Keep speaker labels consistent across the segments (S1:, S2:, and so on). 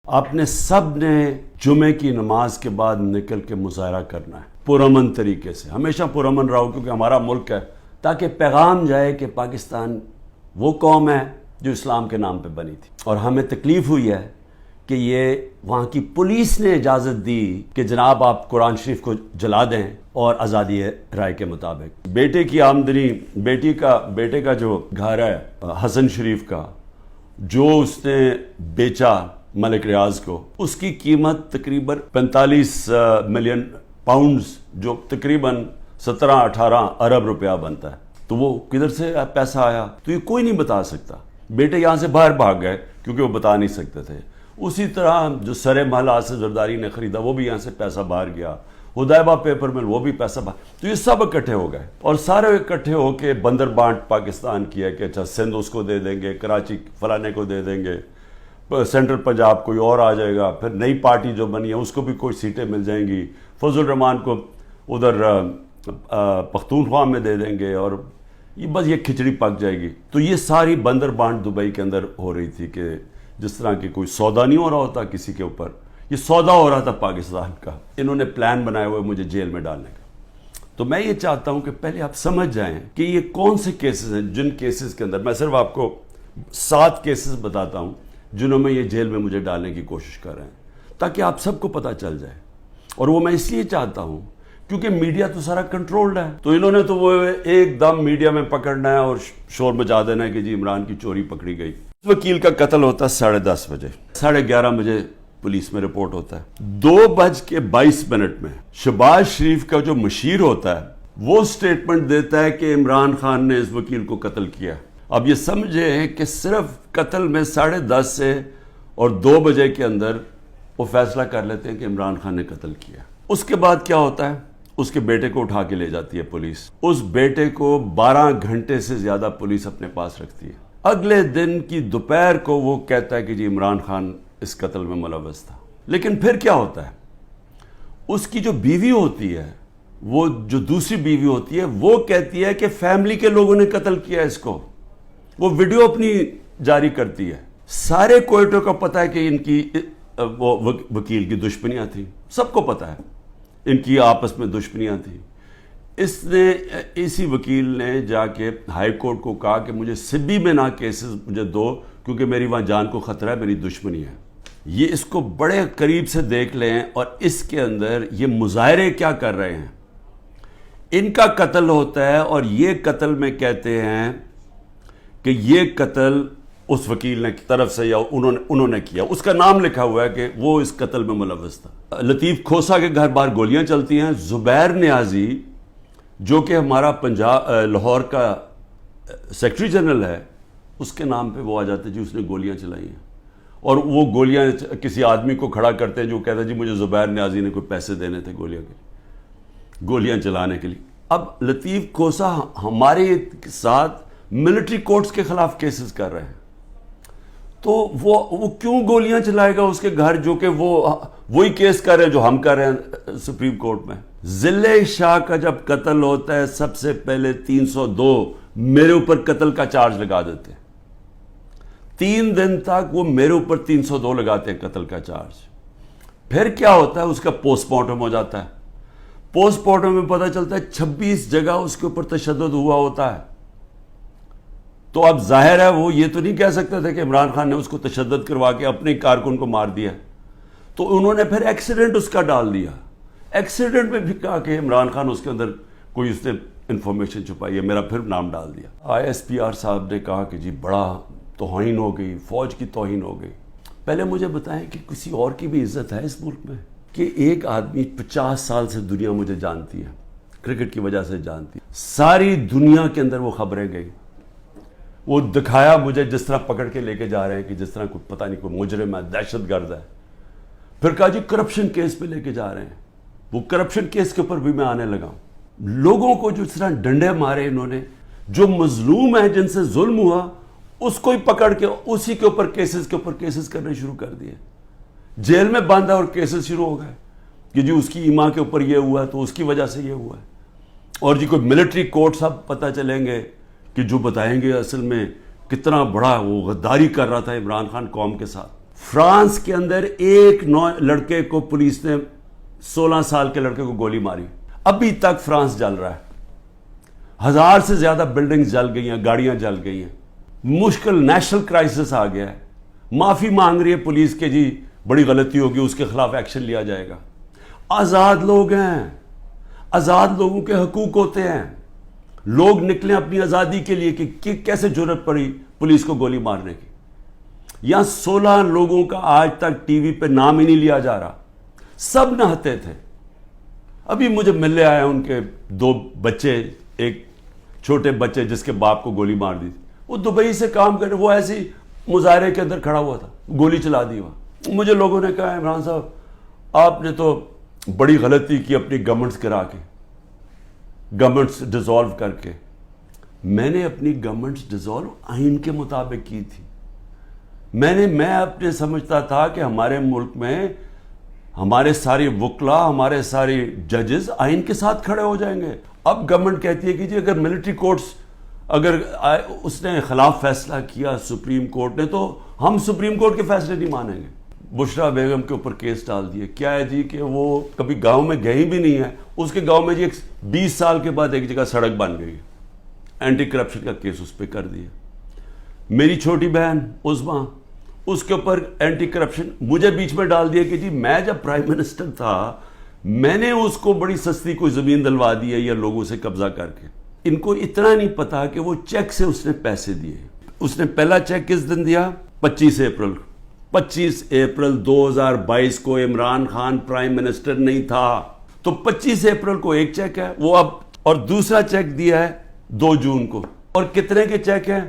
S1: آپ نے سب نے جمعے کی نماز کے بعد نکل کے مظاہرہ کرنا ہے پرامن طریقے سے، ہمیشہ پرامن رہو، کیونکہ ہمارا ملک ہے، تاکہ پیغام جائے کہ پاکستان وہ قوم ہے جو اسلام کے نام پہ بنی تھی، اور ہمیں تکلیف ہوئی ہے کہ یہ وہاں کی پولیس نے اجازت دی کہ جناب آپ قرآن شریف کو جلا دیں اور آزادی رائے کے مطابق بیٹے کی آمدنی، بیٹے کا جو گھر ہے حسن شریف کا، جو اس نے بیچا ملک ریاض کو، اس کی قیمت تقریباً 45 ملین پاؤنڈز، جو تقریباً 17-18 ارب روپیہ بنتا ہے۔ تو وہ کدھر سے پیسہ آیا تو یہ کوئی نہیں بتا سکتا۔ بیٹے یہاں سے باہر بھاگ گئے کیونکہ وہ بتا نہیں سکتے تھے۔ اسی طرح جو سر محل آصف زرداری نے خریدا وہ بھی یہاں سے پیسہ باہر گیا، ہدیبہ پیپر مل وہ بھی پیسہ باہر، تو یہ سب اکٹھے ہو گئے اور سارے اکٹھے ہو کے بندر بانٹ پاکستان کی ہے کہ اچھا سندھ اس کو دے دیں گے، کراچی فلانے کو دے دیں گے، سینٹرل پنجاب کوئی اور آ جائے گا، پھر نئی پارٹی جو بنی ہے اس کو بھی کوئی سیٹیں مل جائیں گی، فضل الرحمان کو ادھر پختونخوا میں دے دیں گے، اور یہ بس یہ کھچڑی پک جائے گی۔ تو یہ ساری بندر بانٹ دبئی کے اندر ہو رہی تھی کہ جس طرح کی کوئی سودا نہیں ہو رہا ہوتا کسی کے اوپر، یہ سودا ہو رہا تھا پاکستان کا۔ انہوں نے پلان بنایا ہوئے مجھے جیل میں ڈالنے کا۔ تو میں یہ چاہتا ہوں کہ پہلے آپ سمجھ جائیں کہ یہ کون سے کیسز ہیں، جن کیسز کے اندر میں صرف آپ کو 7 کیسز بتاتا ہوں جنہوں میں یہ جیل میں مجھے ڈالنے کی کوشش کر رہے ہیں، تاکہ آپ سب کو پتہ چل جائے۔ اور وہ میں اس لیے چاہتا ہوں کیونکہ میڈیا تو سارا کنٹرولڈ ہے، تو انہوں نے تو وہ ایک دم میڈیا میں پکڑنا ہے اور شور مچا دینا ہے کہ جی عمران کی چوری پکڑی گئی۔ وکیل کا قتل ہوتا ہے 10:30 بجے، 11:30 بجے پولیس میں رپورٹ ہوتا ہے۔ 2:22 میں شہباز شریف کا جو مشیر ہوتا ہے وہ سٹیٹمنٹ دیتا ہے کہ عمران خان نے اس وکیل کو قتل کیا۔ اب یہ سمجھیں کہ صرف قتل میں 10:30 سے اور 2 بجے کے اندر وہ فیصلہ کر لیتے ہیں کہ عمران خان نے قتل کیا۔ اس کے بعد کیا ہوتا ہے؟ اس کے بیٹے کو اٹھا کے لے جاتی ہے پولیس۔ اس بیٹے کو 12 گھنٹے سے زیادہ پولیس اپنے پاس رکھتی ہے۔ اگلے دن کی دوپہر کو وہ کہتا ہے کہ جی عمران خان اس قتل میں ملوث تھا۔ لیکن پھر کیا ہوتا ہے؟ اس کی جو بیوی ہوتی ہے، وہ جو دوسری بیوی ہوتی ہے، وہ کہتی ہے کہ فیملی کے لوگوں نے قتل کیا اس کو۔ وہ ویڈیو اپنی جاری کرتی ہے۔ سارے کوئٹوں کو پتہ ہے کہ ان کی وہ وکیل کی دشمنیاں تھیں، سب کو پتہ ہے ان کی آپس میں دشمنیاں تھیں۔ اسی وکیل نے جا کے ہائی کورٹ کو کہا کہ مجھے سبی میں نہ کیسز مجھے دو، کیونکہ میری وہاں جان کو خطرہ ہے، میری دشمنی ہے۔ یہ اس کو بڑے قریب سے دیکھ لیں، اور اس کے اندر یہ مظاہرے کیا کر رہے ہیں۔ ان کا قتل ہوتا ہے اور یہ قتل میں کہتے ہیں کہ یہ قتل اس وکیل نے طرف سے یا انہوں نے کیا، اس کا نام لکھا ہوا ہے کہ وہ اس قتل میں ملوث تھا۔ لطیف کھوسا کے گھر باہر گولیاں چلتی ہیں۔ زبیر نیازی جو کہ ہمارا لاہور کا سیکرٹری جنرل ہے، اس کے نام پہ وہ آ جاتے جی اس نے گولیاں چلائی ہیں، اور وہ گولیاں کسی آدمی کو کھڑا کرتے ہیں جو کہتا ہے جی مجھے زبیر نیازی نے کوئی پیسے دینے تھے گولیاں چلانے کے لیے۔ اب لطیف کھوسا ہمارے ساتھ ملٹری کورٹس کے خلاف کیسز کر رہے ہیں، تو وہ کیوں گولیاں چلائے گا اس کے گھر، جو کہ وہی کیس کر رہے ہیں جو ہم کر رہے ہیں سپریم کورٹ میں۔ ضلع شاہ کا جب قتل ہوتا ہے، سب سے پہلے 302 میرے اوپر قتل کا چارج لگا دیتے ہیں۔ 3 دن تک وہ میرے اوپر 302 لگاتے ہیں قتل کا چارج۔ پھر کیا ہوتا ہے؟ اس کا پوسٹ مارٹم ہو جاتا ہے۔ پوسٹ مارٹم میں پتہ چلتا ہے 26 جگہ اس کے اوپر تشدد ہوا ہوتا ہے۔ تو اب ظاہر ہے وہ یہ تو نہیں کہہ سکتے تھے کہ عمران خان نے اس کو تشدد کروا کے اپنے کارکن کو مار دیا، تو انہوں نے پھر ایکسیڈنٹ اس کا ڈال دیا۔ ایکسیڈنٹ میں بھی کہا کہ عمران خان اس کے اندر کوئی اس نے انفارمیشن چھپائی ہے، میرا پھر نام ڈال دیا۔ ISPR صاحب نے کہا کہ جی بڑا توہین ہو گئی، فوج کی توہین ہو گئی۔ پہلے مجھے بتائیں کہ کسی اور کی بھی عزت ہے اس ملک میں؟ کہ ایک آدمی 50 سال سے دنیا مجھے جانتی ہے، کرکٹ کی وجہ سے جانتی ہے، ساری دنیا کے اندر وہ خبریں گئی، وہ دکھایا مجھے جس طرح پکڑ کے لے کے جا رہے ہیں کہ جس طرح کوئی پتہ نہیں کوئی مجرم ہے، دہشت گرد ہے۔ پھر کہا جی کرپشن کیس پہ لے کے جا رہے ہیں، وہ کرپشن کیس کے اوپر بھی میں آنے لگا ہوں۔ لوگوں کو جو اس طرح ڈنڈے مارے انہوں نے، جو مظلوم ہے جن سے ظلم ہوا اس کو ہی پکڑ کے اسی کے اوپر کیسز کرنے شروع کر دیے۔ جیل میں بند ہے اور کیسز شروع ہو گئے کہ جی اس کی ایما کے اوپر یہ ہوا ہے تو اس کی وجہ سے یہ ہوا ہے، اور جی کوئی ملٹری کورٹ سب پتہ چلیں گے کہ جو بتائیں گے اصل میں کتنا بڑا وہ غداری کر رہا تھا عمران خان قوم کے ساتھ۔ فرانس کے اندر ایک لڑکے کو پولیس نے 16 سال کے لڑکے کو گولی ماری. ابھی تک فرانس جل رہا ہے. 1000 سے زیادہ بلڈنگز جل گئی ہیں, گاڑیاں جل گئی ہیں. مشکل نیشنل کرائسس آ گیا ہے. معافی مانگ رہی ہے پولیس کے, جی بڑی غلطی ہوگی, اس کے خلاف ایکشن لیا جائے گا. آزاد لوگ ہیں, آزاد لوگوں کے حقوق ہوتے ہیں. لوگ نکلیں اپنی آزادی کے لیے کہ کیسے جرأت پڑی پولیس کو گولی مارنے کی. یہاں 16 لوگوں کا آج تک ٹی وی پہ نام ہی نہیں لیا جا رہا. سب نہتے تھے. ابھی مجھے ملنے آئے ان کے 2 بچے, ایک چھوٹے بچے جس کے باپ کو گولی مار دی. وہ دبئی سے کام کر رہے, وہ ایسی مظاہرے کے اندر کھڑا ہوا تھا, گولی چلا دی وہاں. مجھے لوگوں نے کہا عمران صاحب آپ نے تو بڑی غلطی کی اپنی گورنمنٹس کرا کے, گورنمنٹس ڈیزالو کر کے. میں نے اپنی گورنمنٹس ڈیزالو آئین کے مطابق کی تھی. میں اپنے سمجھتا تھا کہ ہمارے ملک میں ہمارے سارے وکلا, ہمارے سارے ججز آئین کے ساتھ کھڑے ہو جائیں گے. اب گورنمنٹ کہتی ہے کہ جی اگر ملٹری کورٹس, اگر اس نے خلاف فیصلہ کیا سپریم کورٹ نے, تو ہم سپریم کورٹ کے فیصلے نہیں مانیں گے. بشرا بیگم کے اوپر کیس ڈال دیے. کیا ہے جی کہ وہ کبھی گاؤں میں گئی بھی نہیں ہے. اس کے گاؤں میں جی 20 سال کے بعد ایک جگہ سڑک بن گئی. اینٹی کرپشن کا کیس اس پہ کر دیا. میری چھوٹی بہن عظما, اس کے اوپر اینٹی کرپشن مجھے بیچ میں ڈال دیا کہ جی میں جب پرائم منسٹر تھا میں نے اس کو بڑی سستی کوئی زمین دلوا دی ہے یا لوگوں سے قبضہ کر کے. ان کو اتنا نہیں پتا کہ وہ چیک سے اس نے پیسے دیے. اس نے پہلا چیک کس دن دیا؟ 25 اپریل. 25 اپریل 2022 کو عمران خان پرائم منسٹر نہیں تھا, تو 25 اپریل کو ایک چیک ہے وہ اب, اور دوسرا چیک دیا ہے 2 جون کو. اور کتنے کے چیک ہیں؟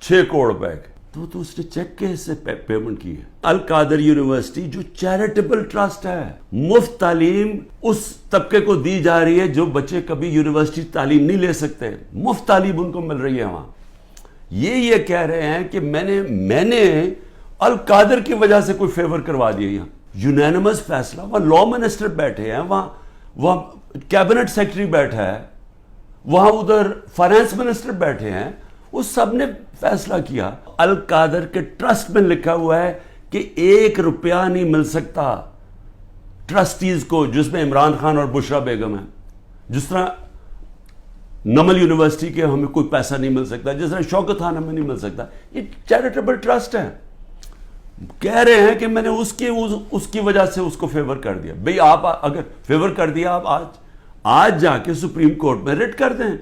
S1: 6 کروڑ روپے کے. تو اس نے چیک کے سے پیمنٹ کی ہے. القادر یونیورسٹی جو چیریٹیبل ٹرسٹ ہے, مفت تعلیم اس طبقے کو دی جا رہی ہے جو بچے کبھی یونیورسٹی تعلیم نہیں لے سکتے, مفت تعلیم ان کو مل رہی ہے وہاں. یہ کہہ رہے ہیں کہ میں نے القادر کی وجہ سے کوئی فیور کروا دیا. یہاں یونینمس فیصلہ, وہاں لا منسٹر بیٹھے ہیں, وہاں کیبنٹ سیکرٹری بیٹھا ہے, وہاں ادھر فائنانس منسٹر بیٹھے ہیں, وہ سب نے فیصلہ کیا. القادر کے ٹرسٹ میں لکھا ہوا ہے کہ 1 روپیہ نہیں مل سکتا ٹرسٹیز کو, جس میں عمران خان اور بشرا بیگم ہیں. جس طرح نمل یونیورسٹی کے ہمیں کوئی پیسہ نہیں مل سکتا, جس طرح شوکت خانہ میں نہیں مل سکتا. یہ چیریٹیبل ٹرسٹ ہے. کہہ رہے ہیں کہ میں نے اس کی وجہ سے اس کو فیور کر دیا. بھئی آپ اگر فیور کر دیا, آپ آج جا کے سپریم کورٹ میں ریٹ کر دیں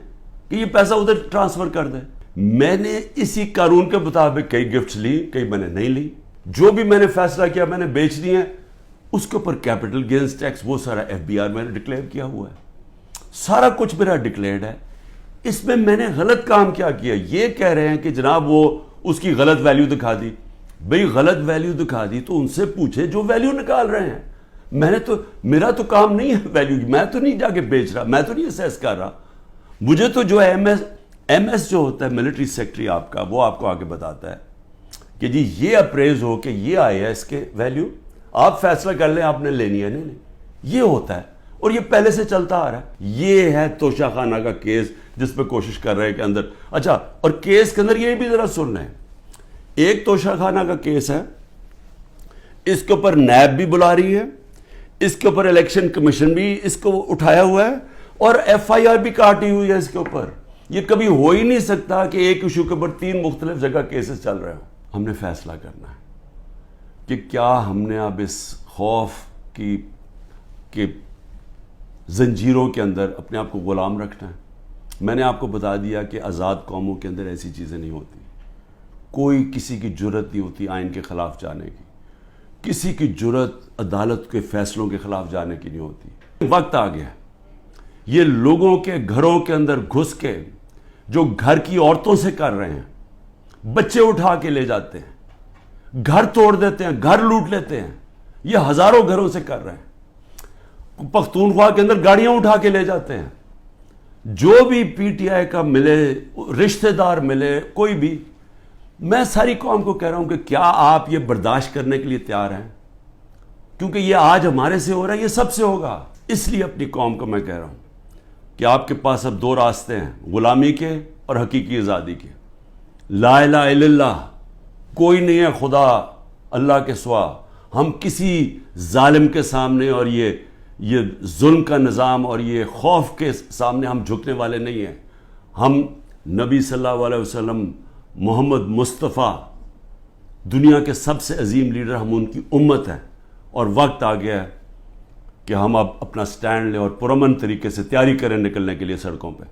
S1: کہ یہ پیسہ ادھر ٹرانسفر کر دیں. میں نے اسی قانون کے مطابق کئی گفٹس لی, کئی میں نے نہیں لی. جو بھی میں نے فیصلہ کیا میں نے بیچ دی ہیں. اس کے اوپر کیپٹل گینز ٹیکس وہ سارا FBR میں نے ڈکلیئر کیا ہوا ہے. سارا کچھ میرا ڈکلیئرڈ ہے. اس میں نے غلط کام کیا کیا. یہ کہہ رہے ہیں کہ جناب وہ اس کی غلط ویلیو دکھا دی. بھئی غلط ویلیو دکھا دی تو ان سے پوچھے جو ویلیو نکال رہے ہیں. میرا تو کام نہیں ہے ویلیو کی, میں تو نہیں جا کے بیچ رہا, میں تو نہیں اسیس کر رہا. مجھے تو جو ہے ایم ایس جو ہوتا ہے ملٹری سیکٹری آپ کا, وہ آپ کو آگے بتاتا ہے کہ جی یہ اپریز ہو کہ یہ آئے ہے اس کے ویلیو, آپ فیصلہ کر لیں آپ نے لینی ہے نہیں. یہ ہوتا ہے اور یہ پہلے سے چلتا آ رہا ہے. یہ ہے توشہ خانہ کا کیس جس پہ کوشش کر رہے ہیں کہ اندر. اچھا, اور کیس کے اندر یہ بھی ذرا سن لیں. ایک توشہ خانہ کا کیس ہے, اس کے اوپر نیب بھی بلا رہی ہے, اس کے اوپر الیکشن کمیشن بھی اس کو اٹھایا ہوا ہے, اور FIR بھی کاٹی ہوئی ہے اس کے اوپر. یہ کبھی ہو ہی نہیں سکتا کہ ایک ایشو کے اوپر 3 مختلف جگہ کیسز چل رہے ہوں. ہم نے فیصلہ کرنا ہے کہ کیا ہم نے اب اس خوف کی زنجیروں کے اندر اپنے آپ کو غلام رکھنا ہے. میں نے آپ کو بتا دیا کہ آزاد قوموں کے اندر ایسی چیزیں نہیں ہوتی. کوئی کسی کی جرت نہیں ہوتی آئین کے خلاف جانے کی, کسی کی جرت عدالت کے فیصلوں کے خلاف جانے کی نہیں ہوتی. وقت آ گیا یہ لوگوں کے گھروں کے اندر گھس کے جو گھر کی عورتوں سے کر رہے ہیں, بچے اٹھا کے لے جاتے ہیں, گھر توڑ دیتے ہیں, گھر لوٹ لیتے ہیں, یہ ہزاروں گھروں سے کر رہے ہیں. پختونخوا کے اندر گاڑیاں اٹھا کے لے جاتے ہیں. جو بھی PTI کا ملے, رشتہ دار ملے, کوئی بھی, میں ساری قوم کو کہہ رہا ہوں کہ کیا آپ یہ برداشت کرنے کے لیے تیار ہیں؟ کیونکہ یہ آج ہمارے سے ہو رہا ہے, یہ سب سے ہوگا. اس لیے اپنی قوم کو میں کہہ رہا ہوں کہ آپ کے پاس اب 2 راستے ہیں, غلامی کے اور حقیقی آزادی کے. لا الہ الا اللہ, کوئی نہیں ہے خدا اللہ کے سوا ہم کسی ظالم کے سامنے اور یہ ظلم کا نظام اور یہ خوف کے سامنے ہم جھکنے والے نہیں ہیں. ہم نبی صلی اللہ علیہ وسلم محمد مصطفیٰ دنیا کے سب سے عظیم لیڈر، ہم ان کی امت ہیں، اور وقت آ گیا ہے کہ ہم اب اپنا سٹینڈ لیں اور پرامن طریقے سے تیاری کریں نکلنے کے لیے سڑکوں پہ.